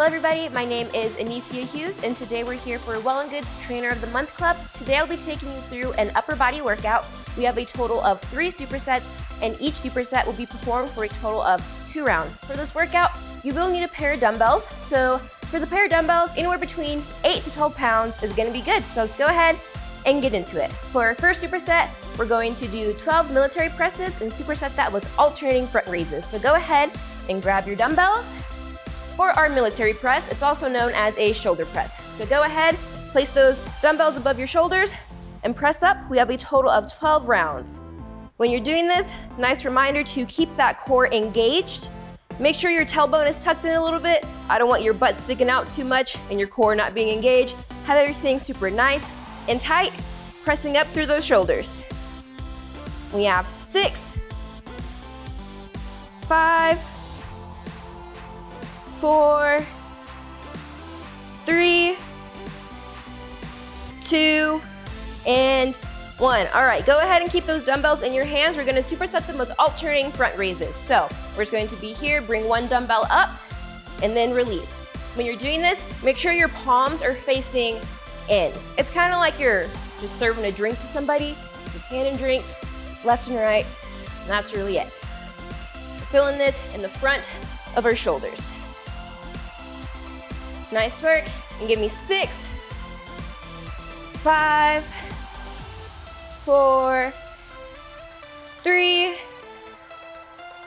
Hello everybody, my name is Anissia Hughes and today we're here for Well+Good's Trainer of the Month Club. Today I'll be taking you through an upper body workout. We have a total of 3 supersets and each superset will be performed for a total of 2 rounds. For this workout, you will need a pair of dumbbells. So for the pair of dumbbells, anywhere between 8 to 12 pounds is gonna be good. So let's go ahead and get into it. For our first superset, we're going to do 12 military presses and superset that with alternating front raises. So go ahead and grab your dumbbells. For our military press, it's also known as a shoulder press. So go ahead, place those dumbbells above your shoulders and press up. We have a total of 12 rounds. When you're doing this, nice reminder to keep that core engaged. Make sure your tailbone is tucked in a little bit. I don't want your butt sticking out too much and your core not being engaged. Have everything super nice and tight, pressing up through those shoulders. We have 6, 5, 4, 3, 2, and 1. All right, go ahead and keep those dumbbells in your hands. We're gonna superset them with alternating front raises. So we're just going to be here, bring one dumbbell up, and then release. When you're doing this, make sure your palms are facing in. It's kind of like you're just serving a drink to somebody, just handing drinks left and right, and that's really it. We're feeling this in the front of our shoulders. Nice work, and give me 6, 5, 4, 3,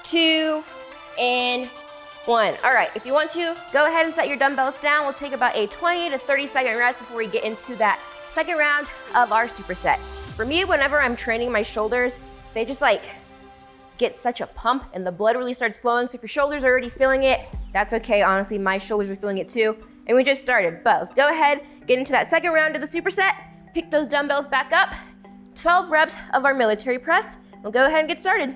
2, and 1. All right, if you want to, go ahead and set your dumbbells down. We'll take about a 20 to 30 second rest before we get into that second round of our superset. For me, whenever I'm training my shoulders, they just get such a pump and the blood really starts flowing. So if your shoulders are already feeling it, that's okay. Honestly, my shoulders are feeling it too. And we just started, but let's go ahead, get into that second round of the superset, pick those dumbbells back up, 12 reps of our military press. We'll go ahead and get started.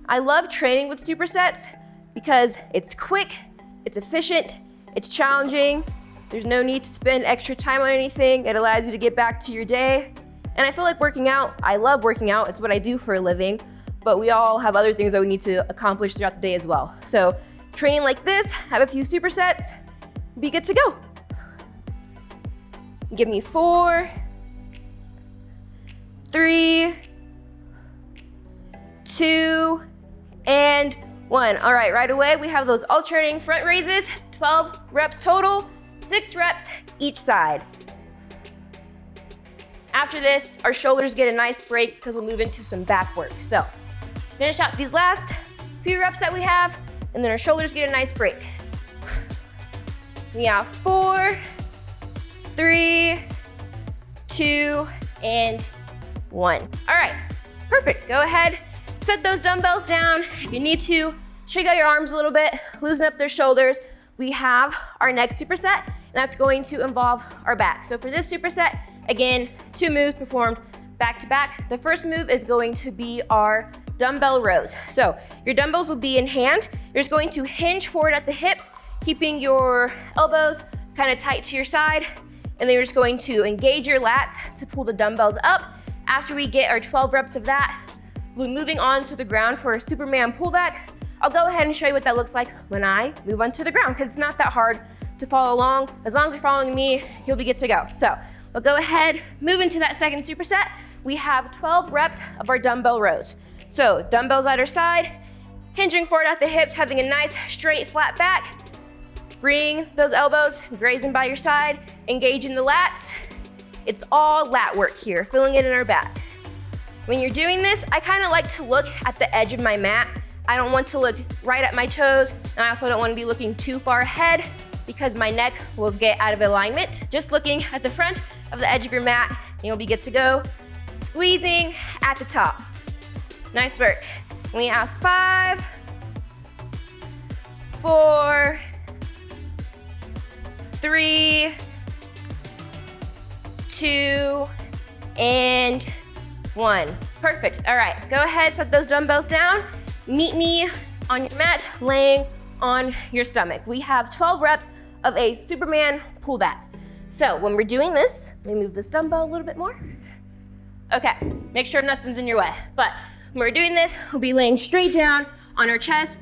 I love training with supersets because it's quick, it's efficient, it's challenging. There's no need to spend extra time on anything. It allows you to get back to your day. And I feel like working out, I love working out. It's what I do for a living, but we all have other things that we need to accomplish throughout the day as well. So training like this, have a few supersets, be good to go. Give me 4, 3, 2, and 1. All right, right away, we have those alternating front raises, 12 reps total, 6 reps each side. After this, our shoulders get a nice break because we'll move into some back work. So let's finish out these last few reps that we have, and then our shoulders get a nice break. We have 4, 3, 2, and 1. All right, perfect. Go ahead, set those dumbbells down. If you need to, shake out your arms a little bit, loosen up their shoulders. We have our next superset, and that's going to involve our back. So for this superset, again, 2 moves performed back to back. The first move is going to be our dumbbell rows. So your dumbbells will be in hand. You're just going to hinge forward at the hips, keeping your elbows kind of tight to your side. And then you're just going to engage your lats to pull the dumbbells up. After we get our 12 reps of that, we'll be moving on to the ground for a Superman pullback. I'll go ahead and show you what that looks like when I move onto the ground, because it's not that hard to follow along. As long as you're following me, you'll be good to go. So we'll go ahead, move into that second superset. We have 12 reps of our dumbbell rows. So dumbbells at our side, hinging forward at the hips, having a nice straight flat back. Bring those elbows, grazing by your side, engaging the lats. It's all lat work here, filling it in our back. When you're doing this, I kind of like to look at the edge of my mat. I don't want to look right at my toes, and I also don't want to be looking too far ahead because my neck will get out of alignment. Just looking at the front of the edge of your mat, and you'll be good to go. Squeezing at the top. Nice work. We have 5, 4, 3, 2, and 1. Perfect. All right, go ahead, set those dumbbells down. Meet me on your mat, laying on your stomach. We have 12 reps of a Superman pullback. So when we're doing this, let me move this dumbbell a little bit more. Okay, make sure nothing's in your way. But when we're doing this, we'll be laying straight down on our chest.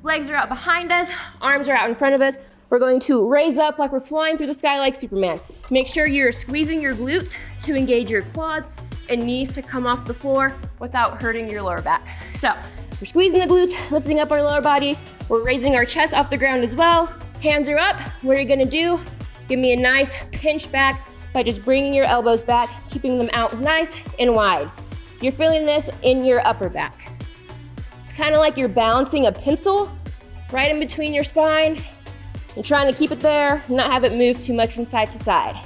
Legs are out behind us, arms are out in front of us. we're going to raise up like we're flying through the sky like Superman. Make sure you're squeezing your glutes to engage your quads and knees to come off the floor without hurting your lower back. So we're squeezing the glutes, lifting up our lower body. We're raising our chest off the ground as well. Hands are up. What are you gonna do? Give me a nice pinch back by just bringing your elbows back, keeping them out nice and wide. You're feeling this in your upper back. It's kind of like you're balancing a pencil right in between your spine. You're trying to keep it there, not have it move too much from side to side.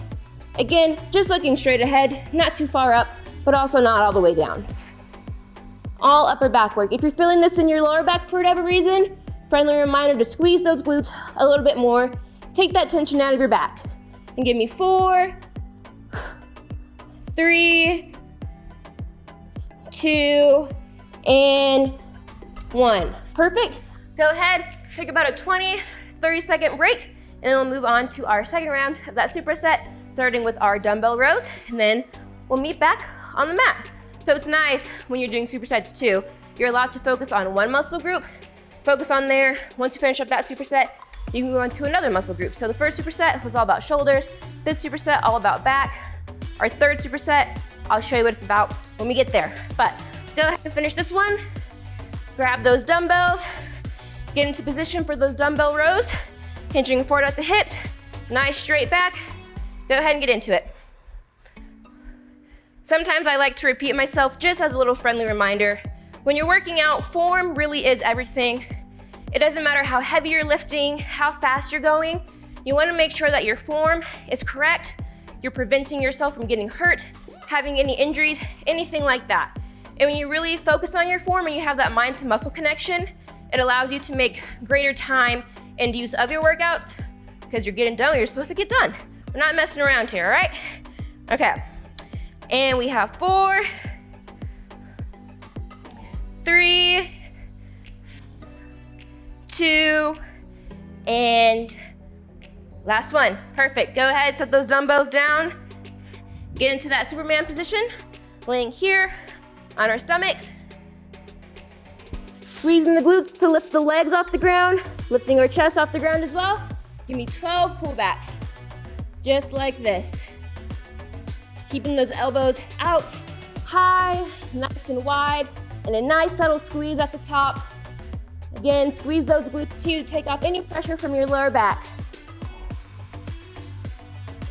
Again, just looking straight ahead, not too far up, but also not all the way down. All upper back work. If you're feeling this in your lower back for whatever reason, friendly reminder to squeeze those glutes a little bit more. Take that tension out of your back. And give me 4, 3, 2, and 1. Perfect. Go ahead, take about a 20, 30-second break, and then we'll move on to our second round of that superset, starting with our dumbbell rows, and then we'll meet back on the mat. So it's nice when you're doing supersets too. You're allowed to focus on one muscle group, focus on there. Once you finish up that superset, you can move on to another muscle group. So the first superset was all about shoulders. This superset, all about back. Our third superset, I'll show you what it's about when we get there. But let's go ahead and finish this one. Grab those dumbbells, get into position for those dumbbell rows, hinging forward at the hips, nice straight back. Go ahead and get into it. Sometimes I like to repeat myself just as a little friendly reminder. When you're working out, form really is everything. It doesn't matter how heavy you're lifting, how fast you're going. You want to make sure that your form is correct. You're preventing yourself from getting hurt, having any injuries, anything like that. And when you really focus on your form and you have that mind to muscle connection, it allows you to make greater time and use of your workouts because you're getting done what you're supposed to get done. We're not messing around here, all right? Okay. And we have 4, 3, 2, and last one. Perfect. Go ahead, set those dumbbells down. Get into that Superman position, laying here on our stomachs. Squeezing the glutes to lift the legs off the ground, lifting our chest off the ground as well. Give me 12 pullbacks, just like this. Keeping those elbows out, high, nice and wide, and a nice subtle squeeze at the top. Again, squeeze those glutes too to take off any pressure from your lower back.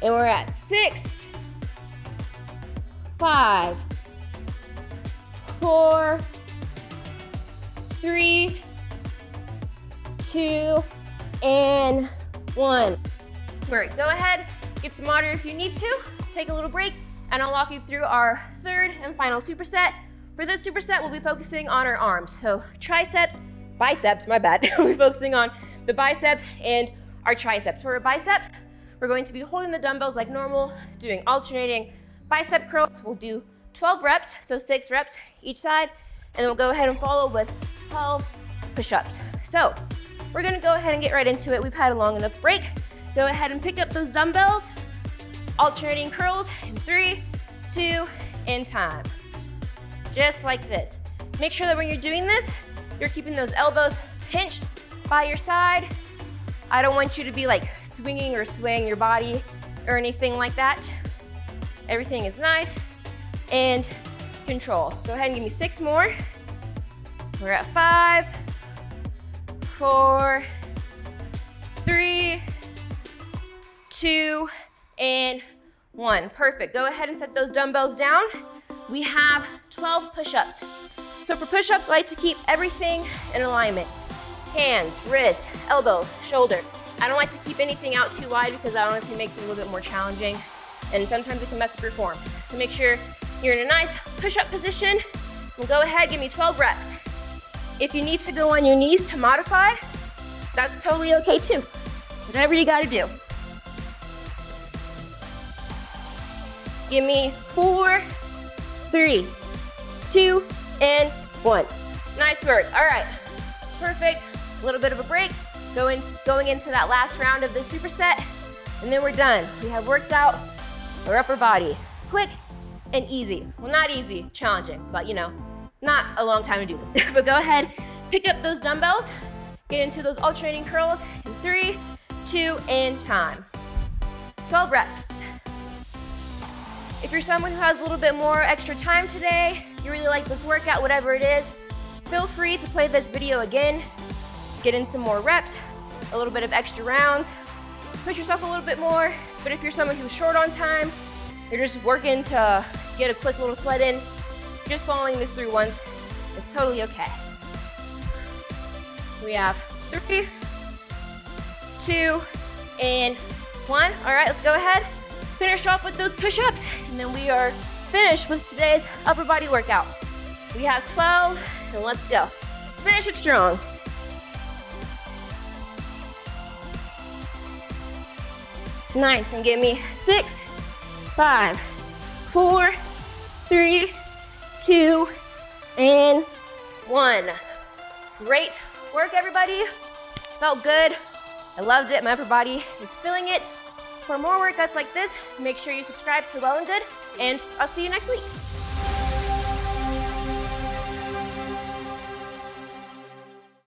And we're at 6, 5, 4, 3, 2, and 1. Great. Go ahead, get some water if you need to. Take a little break, and I'll walk you through our third and final superset. For this superset, we'll be focusing on our arms. So triceps, biceps, my bad. We'll be focusing on the biceps and our triceps. For our biceps, we're going to be holding the dumbbells like normal, doing alternating bicep curls. We'll do 12 reps, so 6 reps each side, and then we'll go ahead and follow with 12 push-ups. So we're gonna go ahead and get right into it. We've had a long enough break. Go ahead and pick up those dumbbells, alternating curls in 3, 2, and time. Just like this. Make sure that when you're doing this, you're keeping those elbows pinched by your side. I don't want you to be like swinging or swaying your body or anything like that. Everything is nice and control. Go ahead and give me 6 more. We're at 5, 4, 3, 2, and 1. Perfect. Go ahead and set those dumbbells down. We have 12 push-ups. So for push-ups, I like to keep everything in alignment. Hands, wrist, elbow, shoulder. I don't like to keep anything out too wide because that honestly makes it a little bit more challenging, and sometimes it can mess up your form. So make sure you're in a nice push-up position, and go ahead, give me 12 reps. If you need to go on your knees to modify, that's totally okay too. Whatever you gotta do. Give me 4, 3, 2, and 1. Nice work. All right, perfect. A little bit of a break. Going into that last round of this superset, and then we're done. We have worked out our upper body. Quick and easy. Well, not easy, challenging, but you know, not a long time to do this. But go ahead, pick up those dumbbells, get into those alternating curls in 3, 2, and time. 12 reps. If you're someone who has a little bit more extra time today, you really like this workout, whatever it is, feel free to play this video again, get in some more reps, a little bit of extra rounds, push yourself a little bit more. But if you're someone who's short on time, you're just working to get a quick little sweat in, just following this through once is totally okay. We have 3, 2, and 1. All right, let's go ahead. Finish off with those push-ups, and then we are finished with today's upper body workout. We have 12, and let's go. Let's finish it strong. Nice, and give me 6, 5, 4, 3, 2, and 1. Great work, everybody. Felt good. I loved it. My upper body is feeling it. For more workouts like this, make sure you subscribe to Well+Good, and I'll see you next week.